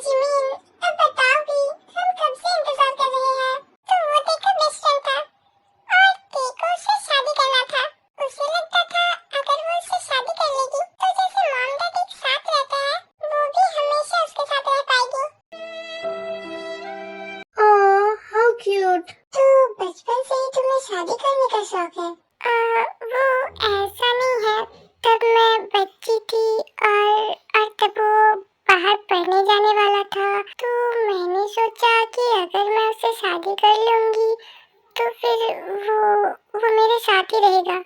Jimin, अब बताओ भी, हम कब से इंतजार कर रहे हैं। तो वो तेरा बेस्ट फ्रेंड था और तेको उससे शादी करना था। उसे लगता था अगर वो उससे शादी कर लेगी तो जैसे मॉम डैड एक साथ रहते हैं वो भी हमेशा उसके साथ रह पाएगी। ओह, हाउ क्यूट। तो बचपन से ही तुम्हें शादी करने का शौक है? वो ऐसा नहीं है, तब मैं बच्ची थी और तब वो बाहर पढ़ने जाने वाला था, तो मैंने सोचा कि अगर मैं उससे शादी कर लूंगी तो फिर वो मेरे साथ ही रहेगा।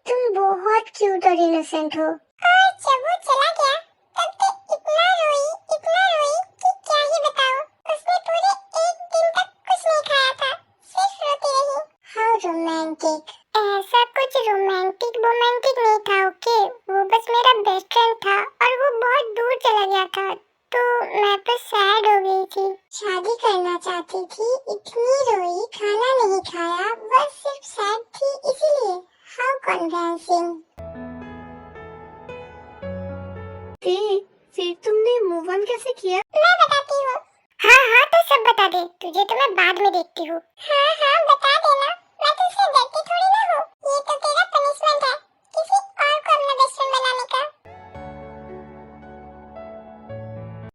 तुम बहुत क्यूट और इनोसेंट हो। और जब वो चला गया तब तो इतना रोई कि क्या ही बताऊं। उसने पूरे एक दिन तक कुछ नहीं खाया था, सिर्फ रोती रही। How romantic. ऐसा कुछ रोमांटिक नहीं था, ओके। वो बस मेरा बेस्ट फ्रेंड था और वो बहुत दूर चला गया था, तो मैं तो सैड हो गई थी। शादी करना चाहती थी, इतनी रोई, खाना नहीं खाया, बस सिर्फ सैड थी इसीलिए। How convincing. फिर तुमने मूव ऑन कैसे किया? मैं बताती हूँ। हाँ तो सब बता दे, तुझे तो मैं बाद में देखती हूँ। हाँ बता देना, मैं तुझसे डरती थोड़ी ना हूँ। ये तो तेरा पनिशमेंट है, किसी और को अपना बेस्ट फ्रेंड बनाने का।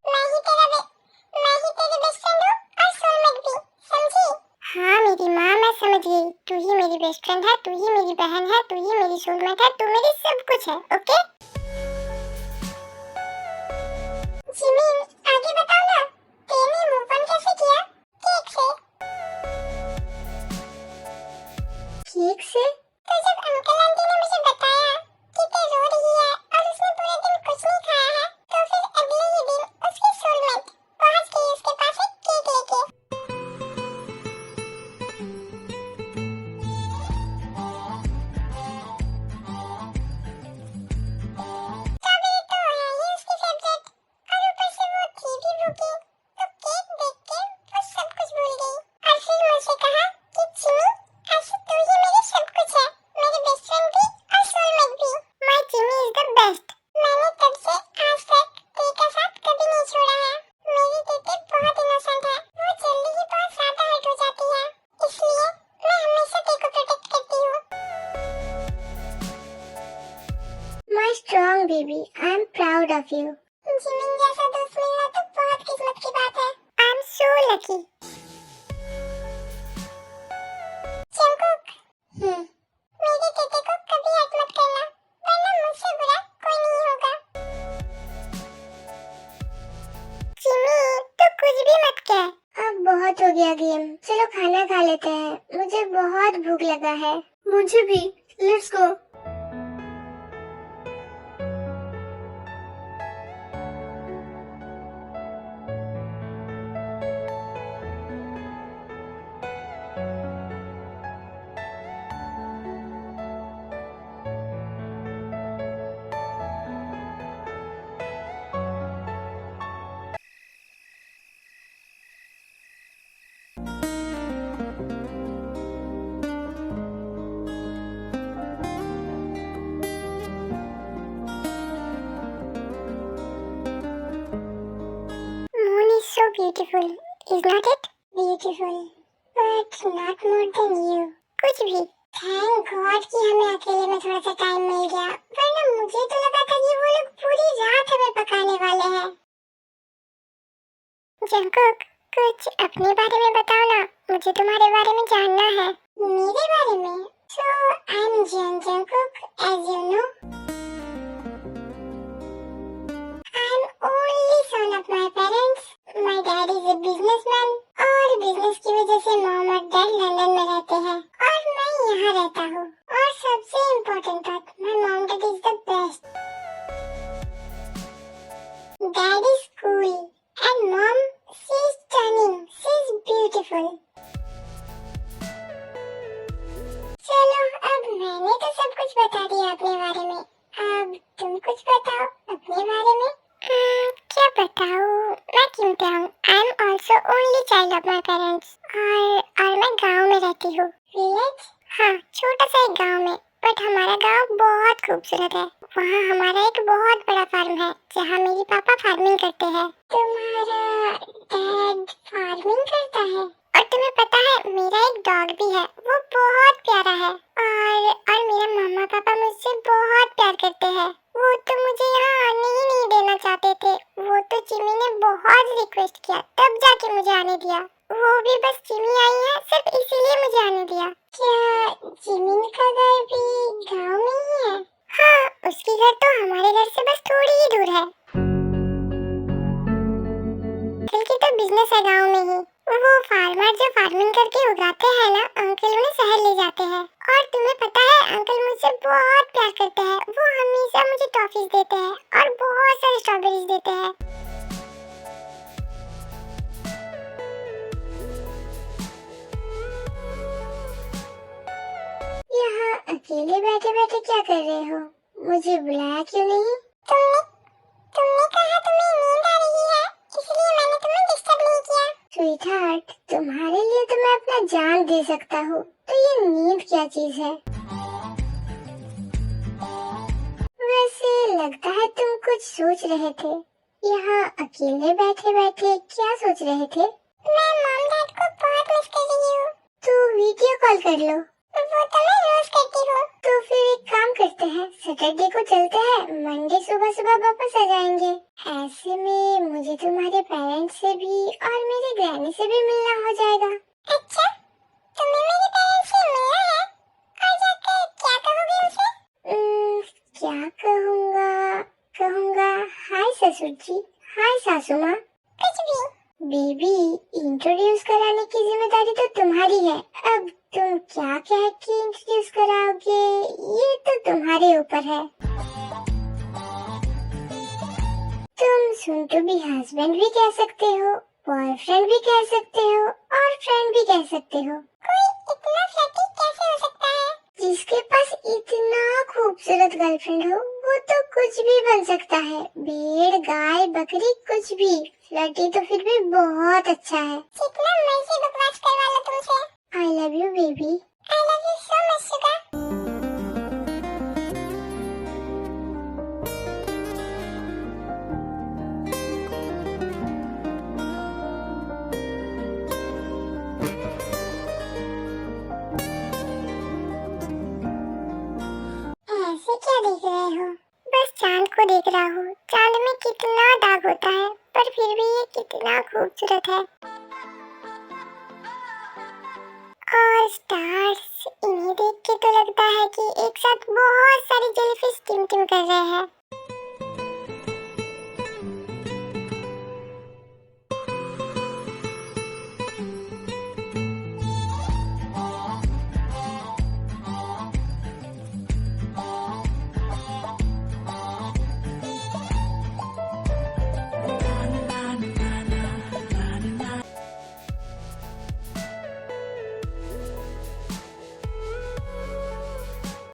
मैं ही तेरे बेस्ट फ्रेंड हूँ और सोलमेट भी, समझी? हाँ मेरी माँ, मैं समझ गई। तू ही मेरी बेस्ट फ्रेंड है, तू ही मेरी बहन है, तू ही मेरी सोलमेट है, तू मेरी सब कुछ है, ओके? जिमीन, आगे बताओ ना, तूने मूव ऑन कैसे किया? केक से। केक से? तो जब अंकल आंटी ने मुझे बताया कि तू रो रही है और उसने पूरे दिन कुछ नहीं खाया है, तो फिर अगले ही दिन उसकी सोलमेट पहुंच गई उसके पास एक केक लेके। स्ट्रॉबेरी तो है ही उसकी फेवरेट, और ऊपर से वो थी भी भूखी, तो केक देख के वो सब कुछ भूल गई और फिर मुझे कहा कि चिमी, ऐसे तू ही मेरी सब कुछ है, मेरे बेस्ट फ्रेंड भी और सोलमेट भी। My Chimi is the best. मैंने तब से आज तक तेरे का साथ कभी नहीं छोड़ा है। मेरी तेते बहुत इनोसेंट है, वो जल्दी ही बहुत ज्यादा हर्ट हो जाती है, इसलिए मैं हमेशा तेरे को प्रोटेक्ट करती हूँ। My strong baby, I am proud of you. Jimin जैसा दोस्त मिलना तो बहुत किस्मत की बात है। I am so lucky. Jungkook, मेरे तेते को कभी हर्ट मत करना, वरना मुझसे बुरा कोई नहीं होगा। जिमी, तू कुछ भी मत कह। अब बहुत हो गया गेम, चलो खाना खा लेते हैं, मुझे बहुत भूख लगा है। मुझे भी, let's go. Moon is so beautiful, is not it? Beautiful, but not more than you. कुछ भी। Thank God कि हमें अकेले में थोड़ा सा टाइम मिल गया, वरना मुझे तो लगा था कि वो लोग पूरी रात हमें पकाने वाले हैं। जंकुक, कुछ अपने बारे में बताओ ना, मुझे तुम्हारे बारे में जानना है। मेरे बारे में? So I'm Jungkook, as you know. I'm only son of my parents. My dad is a businessman और बिजनेस की वजह से मॉम और डैड लंदन में रहते हैं और मैं यहाँ रहता हूँ। और सबसे इम्पोर्टेंट बात, my mom dad is the best. Dad is cool and mom, she's stunning, she's beautiful. चलो, अब मैंने तो सब कुछ बता दिया अपने बारे में, अब तुम कुछ बताओ अपने बारे में। क्या बताऊँ? मैं Kimtang, I am also only child of my parents और मैं गांव में रहती हूँ। विलेज? हाँ, छोटा सा एक गांव में, बट हमारा गांव बहुत खूबसूरत है। वहाँ हमारा एक बहुत बड़ा फार्म जहाँ मेरे पापा फार्मिंग करते हैं। तुम्हारा डैड फार्मिंग करता है? और तुम्हें पता है मेरा एक डॉग भी है, वो बहुत प्यारा है। और मेरा मम्मा पापा मुझसे बहुत प्यार करते हैं। वो तो मुझे यहाँ आने ही नहीं देना चाहते थे। वो तो जिमी ने बहुत रिक्वेस्ट किया तब जाके मुझे आने दिया। वो भी बस जिमी आई है सिर्फ इसीलिए मुझे आने दिया। क्या जिमी का घर भी गांव में ही है? हाँ, उसकी घर तो हमारे घर से बस थोड़ी ही दूर है। अंकल की तो बिजनेस है गांव में ही। वो फार्मर जो फार्मिंग करके उगाते हैं ना, अंकल उन्हें शहर ले जाते हैं। और तुम्हें पता है अंकल मुझसे बहुत प्यार करते हैं। वो हमेशा मुझे टॉफीज देते हैं और बहुत सारी स्ट्रॉबेरीज देते हैं। यहाँ अकेले बैठे बैठे क्या कर रहे हो? मुझे बुलाया क्यों नहीं? तुमने कहा तुम्हें नींद आ रही है, इसलिए मैंने तुम्हें डिस्टर्ब नहीं किया। स्वीटहार्ट, तुम्हारे लिए तो मैं अपना जान दे सकता हूँ, तो ये नींद क्या चीज है? वैसे लगता है तुम कुछ सोच रहे थे। यहाँ अकेले बैठे बैठे क्या सोच रहे थे? मैं मॉम डैड को बहुत मिस कर रही हूँ। तो वीडियो कॉल कर लो। वो तो मैं रोज करती हूँ। तो फिर एक काम करते हैं, सैटरडे को चलते हैं, मंडे सुबह सुबह वापस आ जाएंगे। ऐसे में मुझे तुम्हारे पेरेंट्स से भी और मेरे ग्रैनी से भी मिलना हो जाएगा। अच्छा, तुम्हें मेरे पेरेंट्स से मिलना है? और जाकर क्या कहोगे उनसे? क्या कहूँगा हाय ससुर जी, हाय सासू माँ, कुछ भी। बेबी, इंट्रोड्यूस कराने की जिम्मेदारी तो तुम्हारी है। अब तुम क्या कह के इंट्रोड्यूस कराओगे ये तो तुम्हारे ऊपर है। तुम सुन टू बी हस्बैंड भी कह सकते हो, बॉयफ्रेंड भी कह सकते हो और फ्रेंड भी कह सकते हो। कोई इतना फ्लर्टी कैसे हो सकता है? जिसके पास इतना खूबसूरत गर्लफ्रेंड हो वो तो कुछ भी बन सकता है। भेड़, गाय, बकरी, कुछ भी। फ्लर्टी तो फिर भी बहुत अच्छा है। जितना मर्जी बकवास करवा लो तुमसे। I love you baby. I love you so much sugar. ऐसे क्या देख रहे हो? बस चांद को देख रहा हूँ। चांद में कितना दाग होता है, पर फिर भी ये कितना खूबसूरत है। और स्टार्स, इन्हें देख के तो लगता है कि एक साथ बहुत सारी जेलीफिश टिम-टिम कर रहे हैं।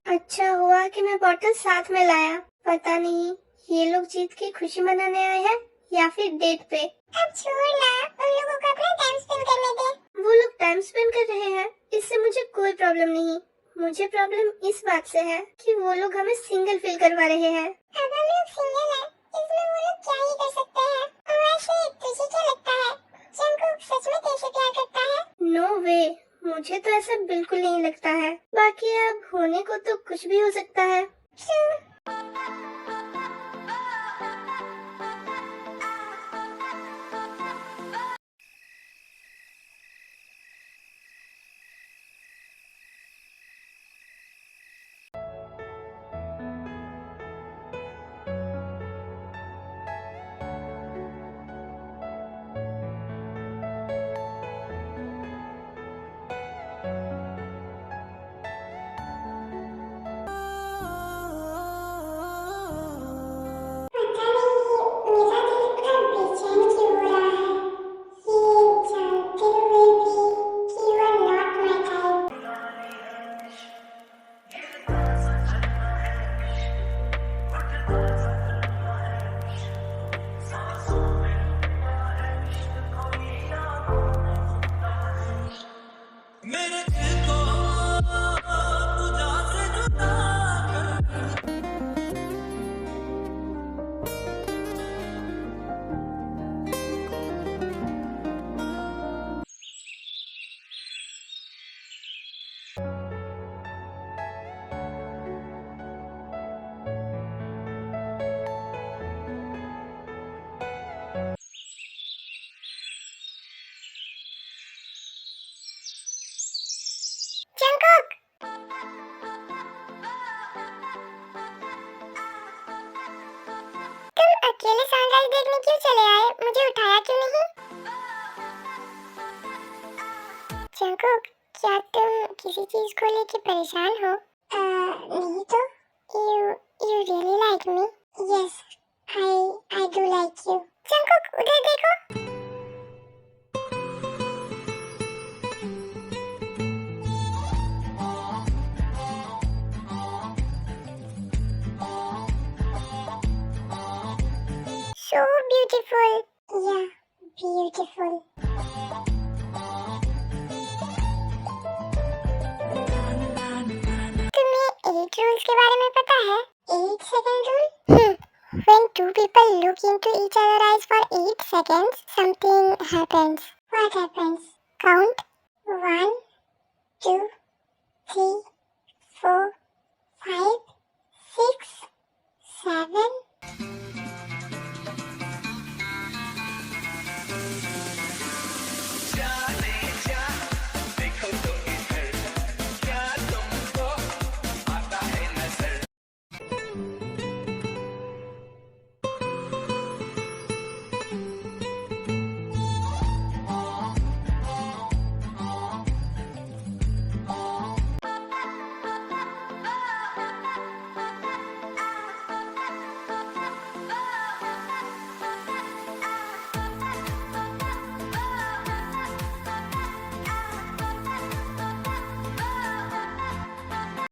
अच्छा हुआ कि मैं बॉटल साथ में लाया। पता नहीं ये लोग जीत की खुशी मनाने आए हैं या फिर डेट पे। अब छोड़ ना, उन लोगों को अपना टाइम स्पेंड करने दे। वो लोग टाइम स्पेंड कर रहे हैं, इससे मुझे कोई प्रॉब्लम नहीं। मुझे प्रॉब्लम इस बात से है कि वो लोग हमें सिंगल फील करवा रहे हैं। अब हम लोग सिंगल हैं, इसमें वो लोग क्या ही कर सकते हैं। और वैसे तुझे क्या लगता है, जंगकुक सच में तेरे से प्यार करता है? नो वे, मुझे तो ऐसा बिल्कुल नहीं लगता है। बाकी अब होने को तो कुछ भी हो सकता है। मैच देखने क्यों चले आए? मुझे उठाया क्यों नहीं? जंकुक, क्या तुम किसी चीज को लेके परेशान हो? नहीं तो। You really like me? Yes, I do like you. Jungkook, उधर देखो। So beautiful. Yeah, beautiful. तुम्हें 8 rules के बारे में पता है? 8-second rule? When two people look into each other's eyes for 8 seconds, something happens. What happens? Count. 1, 2, 3, 4, 5, 6, 7.